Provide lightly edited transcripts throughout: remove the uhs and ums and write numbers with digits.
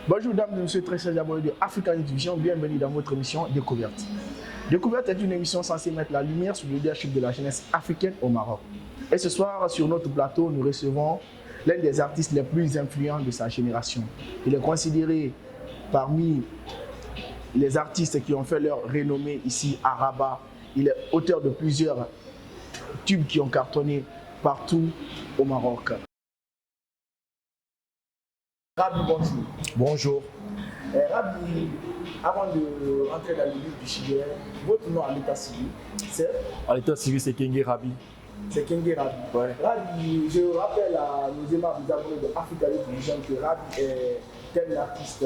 Bonjour mesdames et messieurs, très chers abonnés de African Division, bienvenue dans votre émission Découverte. Découverte est une émission censée mettre la lumière sur le leadership de la jeunesse africaine au Maroc. Et ce soir, sur notre plateau, nous recevons l'un des artistes les plus influents de sa génération. Il est considéré parmi les artistes qui ont fait leur renommée ici à Rabat. Il est auteur de plusieurs tubes qui ont cartonné partout au Maroc. Rabi, bonjour. Bonjour. Rabi, avant de rentrer dans le vif du sujet, votre nom à l'état civil, c'est? À l'état civil, c'est Kenge Rabi. C'est Kenge Rabi. Ouais. Rabi, je rappelle à nos aimables abonnés de Africa Division que Rabi est un artiste,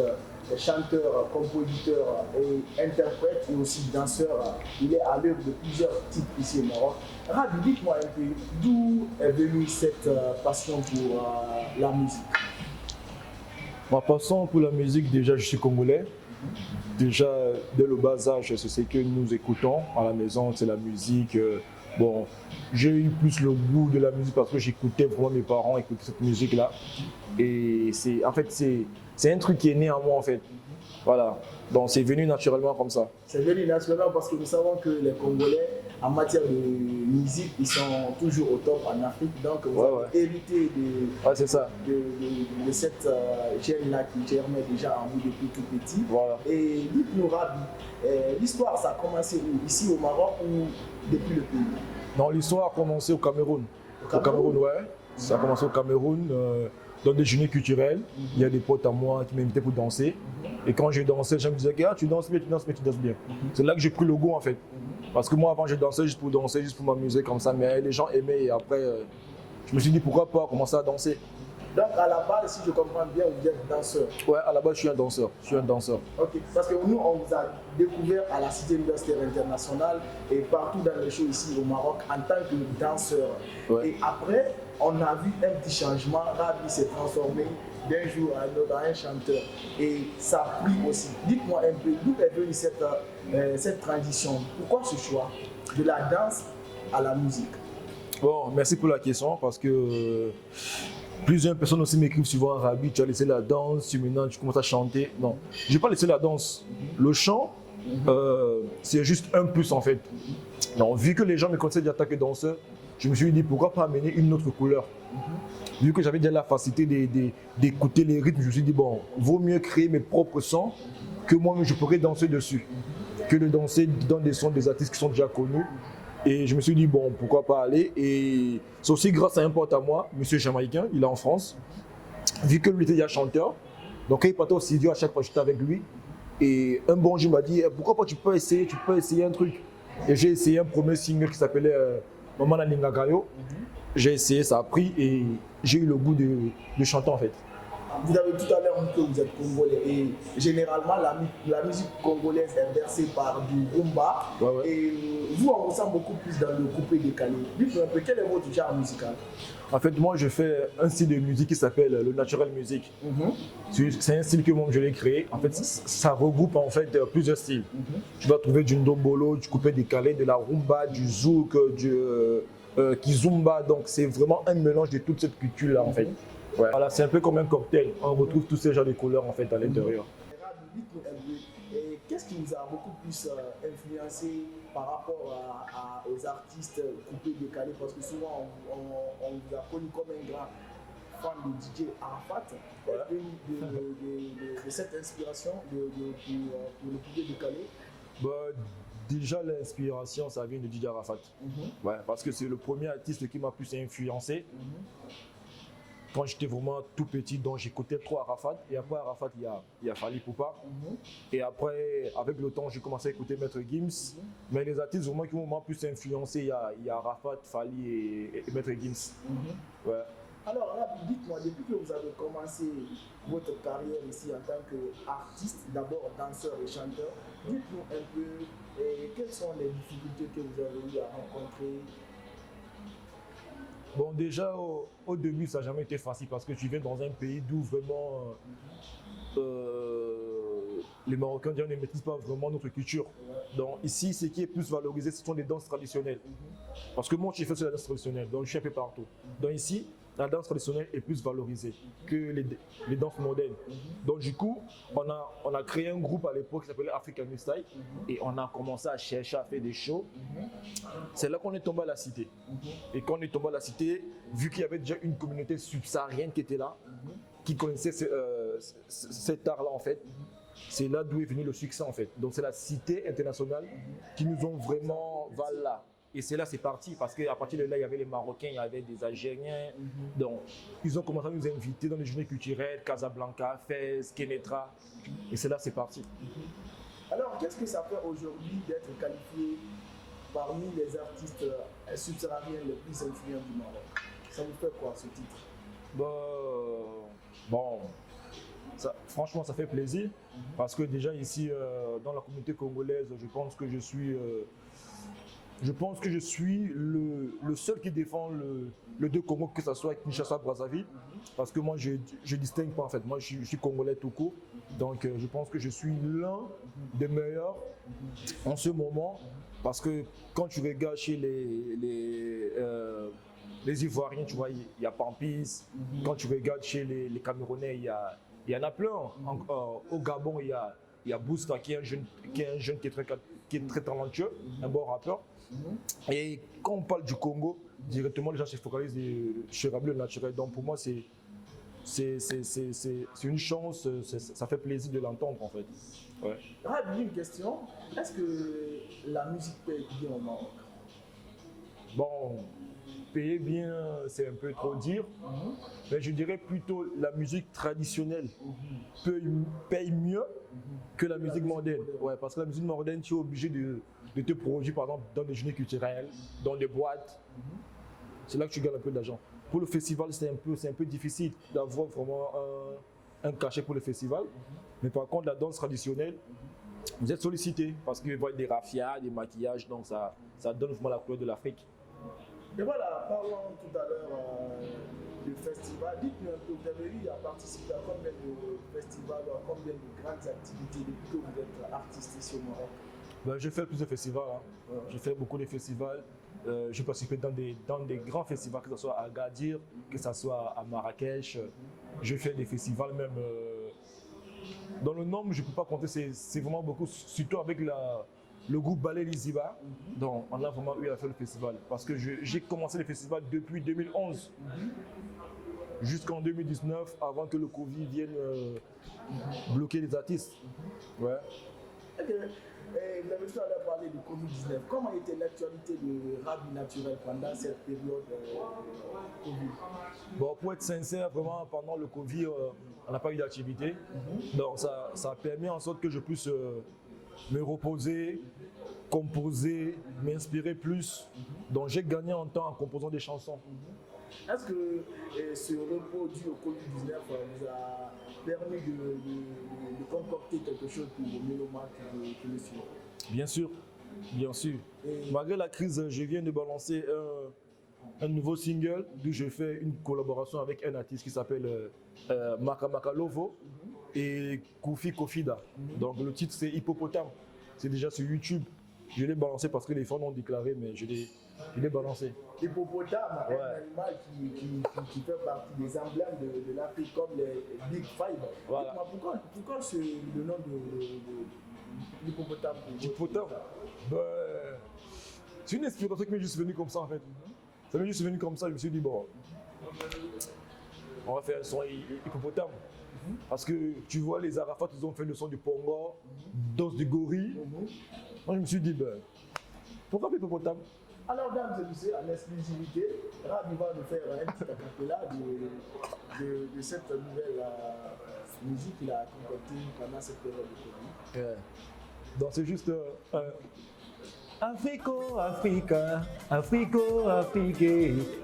chanteur, compositeur et interprète et aussi danseur. Il est à l'œuvre de plusieurs titres ici au Maroc. Rabi, dites-moi un peu, d'où est venue cette passion pour la musique? Ma passion pour la musique, déjà, je suis congolais. Déjà, dès le bas âge, c'est ce que nous écoutons à la maison, c'est la musique. Bon, j'ai eu plus le goût de la musique parce que j'écoutais vraiment mes parents écouter cette musique-là. Et en fait, c'est un truc qui est né en moi, en fait. Voilà. Donc, c'est venu naturellement comme ça. C'est venu naturellement parce que nous savons que les Congolais, en matière de musique, ils sont toujours au top en Afrique. Donc, vous avez hérité de cette gêne-là qui germait déjà en vous depuis tout petit. Voilà. Et dites-nous, Rabi, l'histoire, ça a commencé où? Ici au Maroc ou depuis le pays? Non, l'histoire a commencé au Cameroun. Au Cameroun, ouais. Ça a commencé au Cameroun. Dans des journées culturelles, il y a des potes à moi qui m'invitaient pour danser. Et quand je dansais, je me disais que tu danses bien, tu danses bien, tu danses bien. C'est là que j'ai pris le goût en fait. Parce que moi avant je dansais juste pour danser, juste pour m'amuser comme ça, mais les gens aimaient et après je me suis dit pourquoi pas commencer à danser. Donc à la base, si je comprends bien, vous êtes danseur. Ouais, à la base je suis un danseur. Ok, parce que nous on vous a découvert à la Cité universitaire internationale et partout dans les shows ici au Maroc en tant que danseur. Ouais. Et après, on a vu un petit changement, Rabi s'est transformé d'un jour à un autre en un chanteur. Et ça a pris aussi. Dites-moi un peu, d'où est venue cette transition? Pourquoi ce choix de la danse à la musique? Bon, merci pour la question parce que plusieurs personnes aussi m'écrivent souvent Rabi, tu as laissé la danse, maintenant tu commences à chanter. Non, je n'ai pas laissé la danse. Le chant, c'est juste un plus en fait. Donc, vu que les gens me connaissaient déjà en tant que danseur, je me suis dit pourquoi pas amener une autre couleur. Vu que j'avais déjà la facilité d'écouter les rythmes, je me suis dit bon, vaut mieux créer mes propres sons que moi-même je pourrais danser dessus, que de danser dans des sons des artistes qui sont déjà connus. Et je me suis dit bon, pourquoi pas aller. Et c'est aussi grâce à un pote à moi, monsieur jamaïcain, il est en France. Vu que lui était déjà chanteur, donc quand il partait au studio, à chaque fois j'étais avec lui. Et un bon jour m'a dit pourquoi pas tu peux essayer un truc. Et j'ai essayé un premier single qui s'appelait Maman Nalingagayo. J'ai essayé, ça a pris et j'ai eu le goût de chanter en fait. Vous avez tout à l'heure dit que vous êtes congolais et généralement la musique congolaise est bercée par du rumba. Ouais. Et vous, on ressent beaucoup plus dans le coupé décalé. Dites-moi un peu, quel est votre genre musical? En fait, moi je fais un style de musique qui s'appelle le natural music. C'est un style que moi je l'ai créé. En fait, ça regroupe en fait plusieurs styles. Tu vas trouver du ndombolo, du coupé décalé, de la rumba, du zouk, du kizumba. Donc c'est vraiment un mélange de toute cette culture là en fait. Ouais. Voilà, c'est un peu comme un cocktail. On retrouve tous ces genres de couleurs en fait à l'intérieur. Qu'est-ce qui vous a beaucoup plus influencé par rapport aux artistes coupés décalés? Parce que souvent on vous a connu comme un grand fan de DJ Arafat. De cette inspiration pour le coupé décalé? Déjà l'inspiration ça vient de DJ Arafat. Ouais, parce que c'est le premier artiste qui m'a plus influencé. Quand j'étais vraiment tout petit, donc j'écoutais trop Arafat. Et après Arafat, il y a Fally Ipupa. Et après, avec le temps, j'ai commencé à écouter Maître Gims. Mais les artistes vraiment qui m'ont plus influencé, il y a Arafat, Fally et Maître Gims. Ouais. Alors là, dites-moi, depuis que vous avez commencé votre carrière ici en tant qu'artiste, d'abord danseur et chanteur, dites-nous un peu quelles sont les difficultés que vous avez eu à rencontrer? Bon, déjà, au début, ça n'a jamais été facile parce que tu viens dans un pays d'où vraiment les Marocains ne maîtrisent pas vraiment notre culture. Donc ici, ce qui est plus valorisé, ce sont les danses traditionnelles. Parce que moi, j'ai fait sur la danse traditionnelle, donc je suis un peu partout. Donc ici, la danse traditionnelle est plus valorisée que les danses modernes. Donc du coup, on a créé un groupe à l'époque qui s'appelait African New Style et on a commencé à chercher à faire des shows. C'est là qu'on est tombé à la cité. Et quand on est tombé à la cité, vu qu'il y avait déjà une communauté subsaharienne qui était là, qui connaissait cet art-là en fait, c'est là d'où est venu le succès en fait. Donc c'est la cité internationale qui nous ont vraiment voilà. Et c'est là c'est parti parce qu'à partir de là il y avait les Marocains, il y avait des Algériens. Donc ils ont commencé à nous inviter dans les journées culturelles, Casablanca, Fès, Kenetra. Et c'est là c'est parti. Alors qu'est-ce que ça fait aujourd'hui d'être qualifié parmi les artistes subsahariens les plus influents du Maroc? Ça vous fait quoi ce titre? Bon. Franchement, ça fait plaisir parce que déjà ici, dans la communauté congolaise, je pense que je suis le seul qui défend le deux Congo, que ce soit Kinshasa, Brazzaville, parce que moi, je distingue pas en fait. Moi, je suis congolais tout court, donc je pense que je suis l'un des meilleurs en ce moment, parce que quand tu regardes chez les Ivoiriens, tu vois, il y a Pampis. Quand tu regardes chez les Camerounais, il y en a plein. Au Gabon, il y a Bouska qui est un jeune qui est très talentueux, un bon rappeur. Et quand on parle du Congo, directement les gens se focalisent sur Rabi le naturel. Donc pour moi, c'est une chance, ça fait plaisir de l'entendre en fait. Ouais. Rabi, une question. Est-ce que la musique paye bien au Maroc? Bon, payer bien, c'est un peu trop dire, mais je dirais plutôt la musique traditionnelle paye mieux que la musique moderne. Ouais, parce que la musique moderne, tu es obligé de te produire par exemple dans des journées culturelles, dans des boîtes. C'est là que tu gagnes un peu d'argent. Pour le festival, c'est un peu difficile d'avoir vraiment un cachet pour le festival. Mais par contre, la danse traditionnelle, vous êtes sollicité parce qu'il va y avoir des raffias, des maquillages, donc ça donne vraiment la couleur de l'Afrique. Et voilà, parlons tout à l'heure du festival. Dites-nous un peu, vous avez eu à participer à combien de festivals, à combien de grandes activités depuis que vous êtes artiste ici au Maroc? J'ai fait plusieurs festivals. J'ai fait beaucoup de festivals. J'ai participé dans des grands festivals, que ce soit à Agadir, que ce soit à Marrakech. J'ai fait des festivals même. Dans le nombre, je ne peux pas compter, c'est vraiment beaucoup, surtout avec le groupe Ballet Liziba. Donc, on a vraiment eu à faire le festival. Parce que j'ai commencé le festival depuis 2011 jusqu'en 2019, avant que le Covid vienne bloquer les artistes. Ouais. Okay. Et vous avez tout à l'heure parlé du Covid-19. Comment était l'actualité de Rabi Naturel pendant cette période Covid? Bon, pour être sincère, vraiment, pendant le Covid, on n'a pas eu d'activité. Donc, ça a permis en sorte que je puisse me reposer, composer, m'inspirer plus. Donc, j'ai gagné en temps en composant des chansons. Est-ce que ce repos dû au Covid-19 vous a permis de concocter quelque chose pour les mélomanes qui le suivent? Bien sûr, bien sûr. Malgré la crise, je viens de balancer un nouveau single d'où je fais une collaboration avec un artiste qui s'appelle Maka Lovo et Koufi Kofida. Donc le titre c'est Hippopotame. C'est déjà sur YouTube. Je l'ai balancé parce que les fans l'ont déclaré, mais je l'ai balancé. Hippopotame, ouais. Un animal qui fait partie des emblèmes de l'Afrique comme les Big Five. Voilà. Pourquoi le nom de l'hippopotame? Hippopotame, c'est une inspiration qui m'est juste venue comme ça en fait. Ça m'est juste venu comme ça, je me suis dit bon, on va faire un son hippopotame. Parce que tu vois, les Arafat, ils ont fait le son du Pongo, danse du gorille. Moi, je me suis dit, pourquoi hippopotame? Alors, mesdames et messieurs, en exclusivité, Rabi va nous faire un petit acapella de cette nouvelle musique qu'il a concoctée pendant cette période de Covid. Donc, c'est juste Africo, Africa, Africo, Afrique.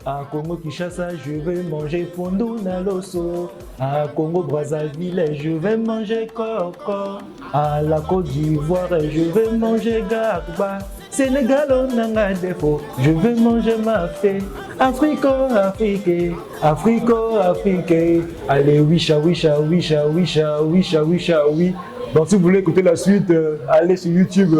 À Congo Kinshasa, je vais manger fondou na loso. À Congo Brazzaville, je vais manger coco. À la Côte d'Ivoire, je vais manger garba. Sénégal, on a un défaut, je vais manger ma fée. Africo, Afrique, Africo, Afrique. Allez, wisha, wisha, wisha, wisha, wisha, wisha, oui. Donc si vous voulez écouter la suite, allez sur YouTube.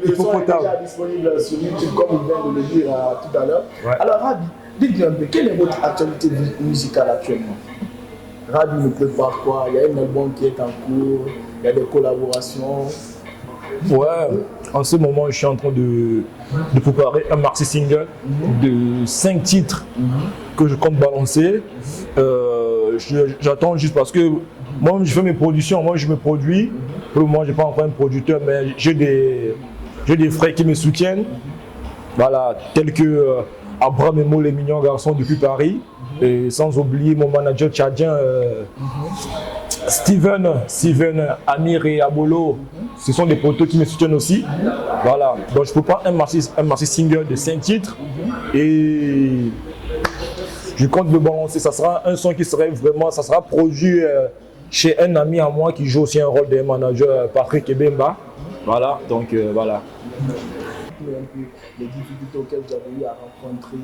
Le son est déjà disponible sur YouTube, comme il vient de le dire tout à l'heure. Ouais. Alors Rabi, Dites-nous un peu, quelle est votre actualité musicale actuellement? Rabi ne prépare quoi? Il y a un album qui est en cours, il y a des collaborations. Ouais, en ce moment, je suis en train de préparer un maxi single de 5 titres que je compte balancer. J'attends juste parce que moi, je fais mes productions, moi, je me produis. Pour le moment, je n'ai pas encore un producteur, mais j'ai des frères qui me soutiennent. Voilà, tels que Abraham Emo, les mignons garçons depuis Paris. Et sans oublier mon manager tchadien, Steven, Amir et Abolo. Ce sont des potos qui me soutiennent aussi. Voilà, donc je prépare un maxi single de 5 titres. Et je compte le balancer. Ça sera un son qui serait vraiment, ça sera produit chez un ami à moi qui joue aussi un rôle de manager, Patrick Ebemba. Voilà, donc voilà. Les difficultés auxquelles vous avez eu à rencontrer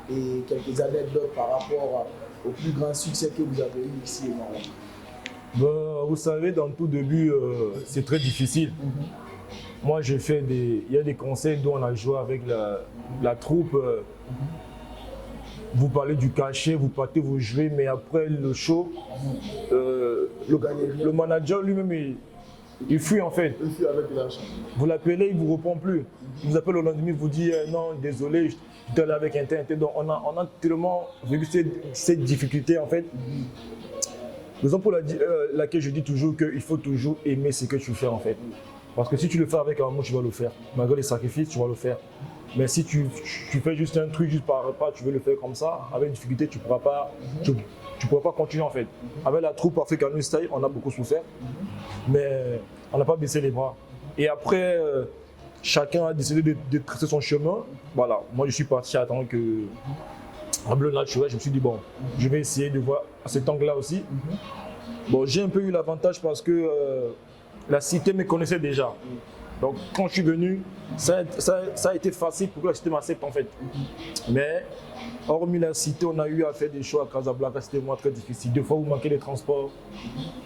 et quelques anecdotes par rapport au plus grand succès que vous avez eu ici au Maroc. Vous savez, dans tout début, c'est très difficile. Moi, j'ai fait il y a des concerts dont on a joué avec la troupe. Vous parlez du cachet, vous partez, vous jouez, mais après le show, le manager lui-même, il fuit en fait. Il fuit avec l'argent. Vous l'appelez, il ne vous répond plus. Il vous appelle au lendemain, il vous dit non, désolé, je suis allé avec un tel. Donc on a tellement vécu cette difficulté en fait. Raison pour laquelle je dis toujours qu'il faut toujours aimer ce que tu fais en fait. Parce que si tu le fais avec amour, tu vas le faire. Malgré les sacrifices, tu vas le faire. Mais si tu fais juste un truc, juste par repas, tu veux le faire comme ça, avec difficulté, tu ne pourras pas continuer en fait. Avec la troupe African Style, on a beaucoup souffert, mais on n'a pas baissé les bras. Et après, chacun a décidé de tracer son chemin. Voilà, moi je suis parti attendre que le naturel, je me suis dit bon, je vais essayer de voir cet angle-là aussi. Bon, j'ai un peu eu l'avantage parce que la cité me connaissait déjà. Donc quand je suis venu, ça a été facile pour que la cité m'accepte en fait. Mais hormis la cité, on a eu à faire des shows à Casablanca, c'était vraiment très difficile. Des fois, vous manquez de transport.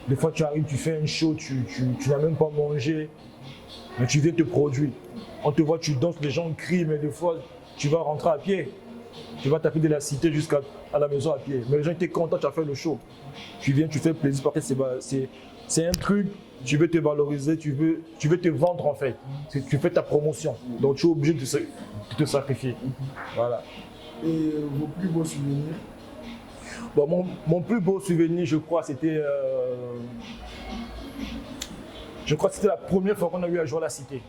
Des fois, tu arrives, tu fais un show, tu n'as même pas mangé, mais tu viens te produire. On te voit, tu danses, les gens crient, mais des fois, tu vas rentrer à pied. Tu vas taper de la cité jusqu'à la maison à pied. Mais les gens étaient contents, tu as fait le show. Tu viens, tu fais plaisir, parce que c'est un truc, tu veux te valoriser, tu veux te vendre en fait. Tu fais ta promotion. Donc tu es obligé de te sacrifier. Voilà. Et vos plus beaux souvenirs? Bon, mon plus beau souvenir, je crois, c'était la première fois qu'on a eu à jouer à la cité.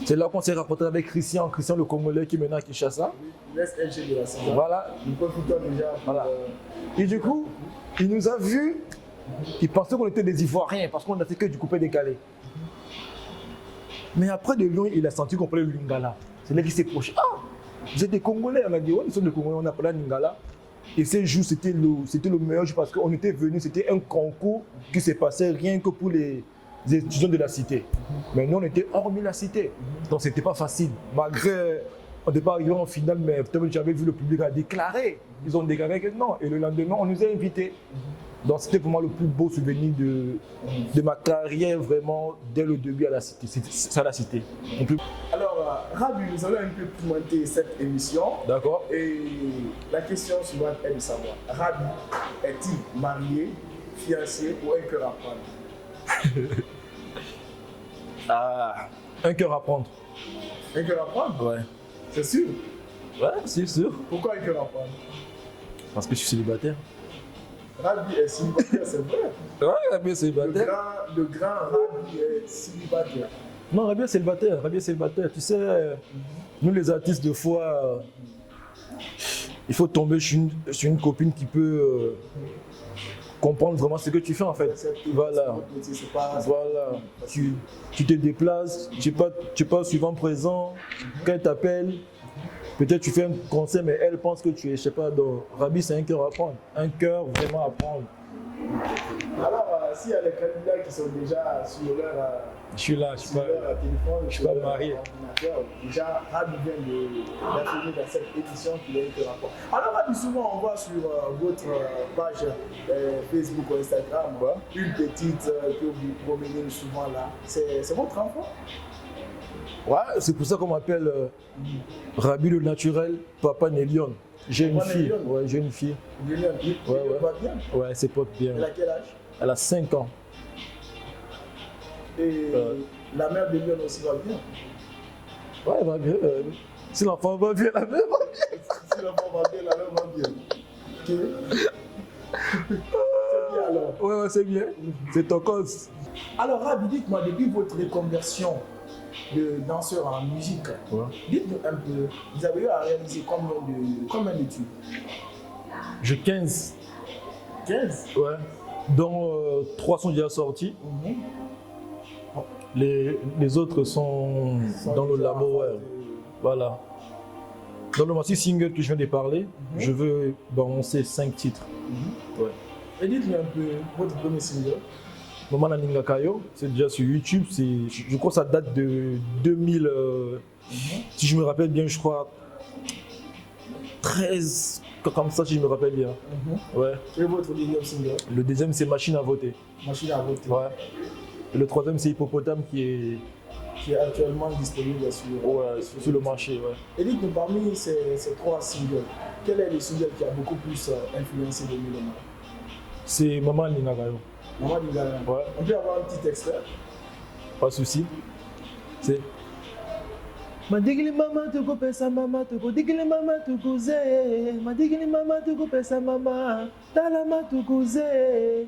C'est là qu'on s'est rencontré avec Christian le Congolais qui est maintenant à Kinshasa. L'SLG de la cité. Voilà. Nous profitons déjà. Voilà. Et du coup, il nous a vus, il pensait qu'on était des Ivoiriens parce qu'on n'a fait que du coupé décalé. Mais après de loin, il a senti qu'on parlait le Lingala. C'est là qu'il s'est proché. Ah, vous êtes des Congolais? On a dit, ouais, nous sommes des Congolais, on a parlé Lingala. Et ce jour, c'était le meilleur jour parce qu'on était venus, c'était un concours qui s'est passé rien que pour les étudiants de la cité. Mais nous, on était hormis la cité. Donc, c'était pas facile. Malgré, on n'était pas arrivé en finale, mais peut-être j'avais vu le public a déclaré. Ils ont déclaré que non. Et le lendemain, on nous a invités. Donc, c'était pour moi le plus beau souvenir de ma carrière, vraiment, dès le début à la cité. C'est ça, la cité. Alors, Rabi, nous allons un peu pimenter cette émission. D'accord. Et la question suivante est de savoir, Rabi est-il marié, fiancé ou un cœur à prendre? Un cœur à prendre. Un cœur à prendre? Ouais. C'est sûr? Ouais, c'est sûr. Pourquoi un cœur à prendre? Parce que je suis célibataire. Rabi est célibataire, c'est vrai. Ouais, Rabi est célibataire. Le grand Rabi est célibataire. Non, Rabi est célibataire. Rabi est célibataire. Tu sais, nous les artistes, des fois, il faut tomber sur une copine qui peut comprendre vraiment ce que tu fais en fait. Voilà. Voilà. Tu te déplaces, tu n'es pas souvent présent. Quand elle t'appelle, peut-être tu fais un concert, mais elle pense que tu es, je sais pas, donc Rabi, c'est un cœur à prendre. Un cœur vraiment à prendre. Alors, s'il y a des candidats qui sont déjà sur leur téléphone, je suis pas marié. Déjà, Rabi vient d'affirmer dans cette émission qu'il a un cœur à prendre. Alors, Rabi, souvent on voit sur votre page Facebook ou Instagram une petite que vous promenez souvent là. C'est votre enfant? Ouais, c'est pour ça qu'on m'appelle Rabi le naturel, Papa Nélion. J'ai une One fille. Million. Ouais, j'ai une fille. Lilian, il Ouais. va bien. Ouais, c'est pas bien. Elle a quel âge? Elle a 5 ans. Et la mère de Lyon aussi va bien. Ouais, elle va bien. Si l'enfant va bien, la mère va bien. Si l'enfant va bien, la mère va bien. Ok. C'est bien alors. Ouais, c'est bien. C'est ton cause. Alors, Rabi, dites-moi, depuis votre reconversion de danseur en musique, Ouais. dites-nous un peu, vous avez eu à réaliser combien d'études? J'ai 15. 15. Ouais. Dont 3 sont déjà sortis. Les autres sont dans le labo. Ouais. Voilà. Dans le maxi single que je viens de parler, je veux balancer 5 titres. Ouais. Et dites-nous un peu votre premier single. Maman Naninga Kayo, c'est déjà sur YouTube. Je crois que ça date de 2000. Si je me rappelle bien, je crois 13, comme ça, si je me rappelle bien. Ouais. Et votre deuxième single? Le deuxième, c'est Machine à voter. Machine à voter. Ouais. Et le troisième, c'est Hippopotame qui est Actuellement disponible sur le marché. Ouais. Et dites-nous, parmi ces 3 singles, quel est le single qui a beaucoup plus influencé le milieu? C'est Maman Naninga Kayo. Maman Dinga. Ouais. On peut avoir un petit extrait? Pas de souci. C'est. Madigili mama tuko pesa mama tuko digili mama tukuze madigili mama tuko pesa mama talama tukuze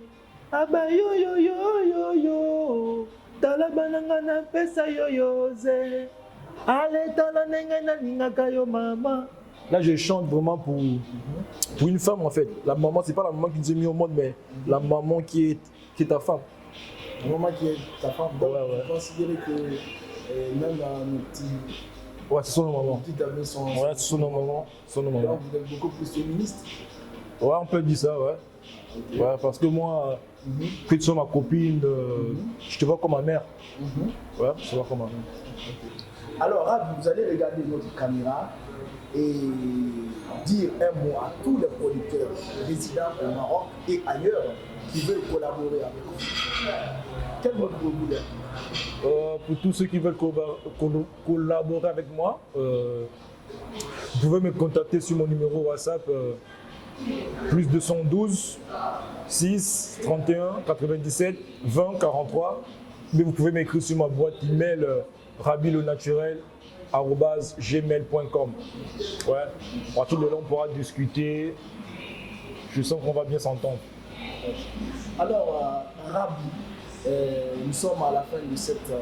aba yo yo yo yo yo talaba nanga na pesa yo yo ze ale tala nenga na ningaka yo mama. Là, je chante vraiment pour une femme en fait. La maman, c'est pas la maman qui nous a mis au monde, mais la maman qui est ta femme. La maman qui est ta femme. Donc, Ouais. vous considérez que même nos petits. Ouais, c'est son maman. Petites amies sont. Ouais, c'est son maman. Son Donc, maman. vous êtes beaucoup plus féministe. Ouais, on peut dire ça, ouais. Okay. Ouais, parce que moi, que tu sois ma copine, je te vois comme ma mère. Ouais, je te vois comme ma mère. Alors, Rabi, vous allez regarder notre caméra et dire un mot à tous les producteurs résidents au Maroc et ailleurs qui veulent collaborer avec vous. Quel mot vous voulez? Pour tous ceux qui veulent collaborer avec moi, vous pouvez me contacter sur mon numéro WhatsApp plus 212 6 31 97 20 43. Mais vous pouvez m'écrire sur ma boîte email rabilenaturel@gmail.com. Ouais, à partir de là on pourra discuter. Je sens qu'on va bien s'entendre. Alors, Rabi, nous sommes à la fin de cette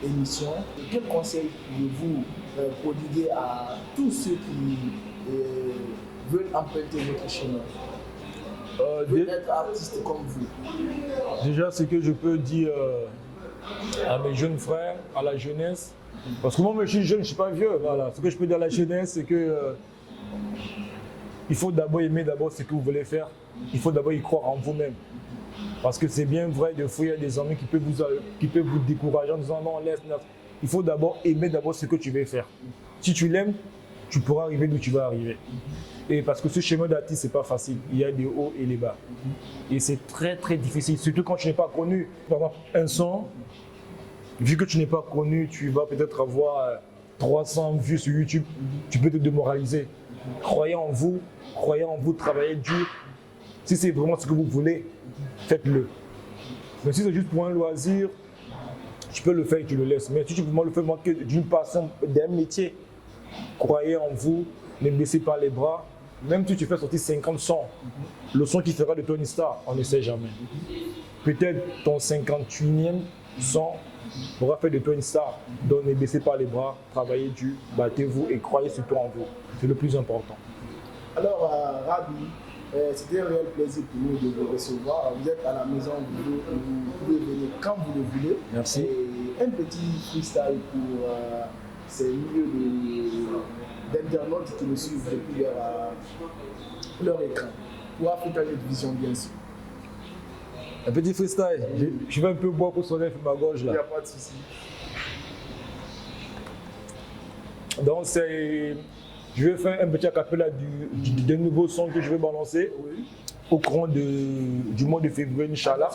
émission. Et quel conseil pouvez-vous prodiguer à tous ceux qui veulent emprunter votre chemin, veulent être artistes comme vous? Déjà, ce que je peux dire à mes jeunes frères, à la jeunesse, parce que moi, je suis jeune, je ne suis pas vieux. Voilà. Ce que je peux dire à la jeunesse, c'est que il faut d'abord aimer ce que vous voulez faire. Il faut d'abord y croire en vous-même. Parce que c'est bien vrai, des fois, il y a des amis qui peuvent vous décourager en disant non, laisse. Il faut d'abord aimer ce que tu veux faire. Si tu l'aimes, tu pourras arriver d'où tu vas arriver. Et parce que ce chemin d'artiste, c'est pas facile. Il y a des hauts et des bas. Et c'est très très difficile, surtout quand tu n'es pas connu. Par exemple, un son, vu que tu n'es pas connu, tu vas peut-être avoir 300 vues sur YouTube, tu peux te démoraliser. Croyez en vous, travaillez dur. Si c'est vraiment ce que vous voulez, faites-le. Mais si c'est juste pour un loisir, tu peux le faire et tu le laisses. Mais si tu veux le faire d'une passion, d'un métier, croyez en vous, ne baissez pas les bras. Même si tu fais sortir 50 sons, le son qui fera de toi une star, on ne sait jamais. Peut-être ton 58e son pourra faire de toi une star. Donc ne baissez pas les bras, travaillez dur, battez-vous et croyez surtout en vous. C'est le plus important. Alors, Rabi, c'était un réel plaisir pour nous de vous recevoir. Vous êtes à la maison, vous pouvez venir quand vous le voulez. Merci. Et un petit freestyle pour ces milieux d'internautes qui nous suivent depuis leur écran. Pour Africa Net Vision, bien sûr. Un petit freestyle. Je vais un peu boire pour sonner ma gorge là. Il n'y a pas de souci. Donc je vais faire un petit acapella d'un nouveau son que je vais balancer au courant du mois de février, Inch'Allah.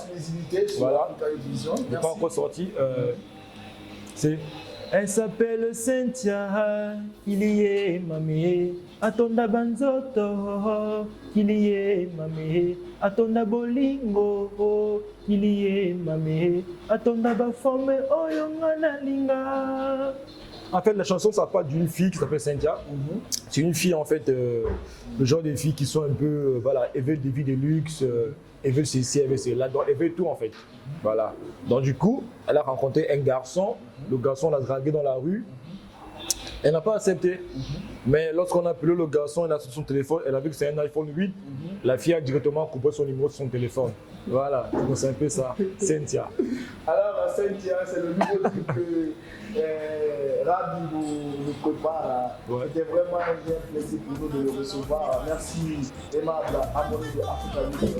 Voilà. Il n'est pas encore sorti. C'est Elle s'appelle Cynthia, il y est mamie, atonda banzoto, il y est mamie, atonda bolingo, il y est mamie, atonda bafome oyongana linga. En fait, la chanson, ça parle d'une fille qui s'appelle Cynthia. C'est une fille, en fait, le genre de filles qui sont un peu, voilà, elles veulent des vies de luxe, elles veulent ceci, elles veulent cela, donc elles veulent tout, en fait. Voilà. Donc, du coup, elle a rencontré un garçon, le garçon l'a dragué dans la rue. Elle n'a pas accepté. Mais lorsqu'on a appelé le garçon, elle a sur son téléphone, elle a vu que c'est un iPhone 8. La fille a directement coupé son numéro de son téléphone. Voilà, donc c'est un peu ça, Cynthia. Alors, Cynthia, c'est le nouveau truc que Rabi nous prépare. Ouais. C'était vraiment un bien plaisir pour nous de le recevoir. Merci, aimable abonné de Africa News.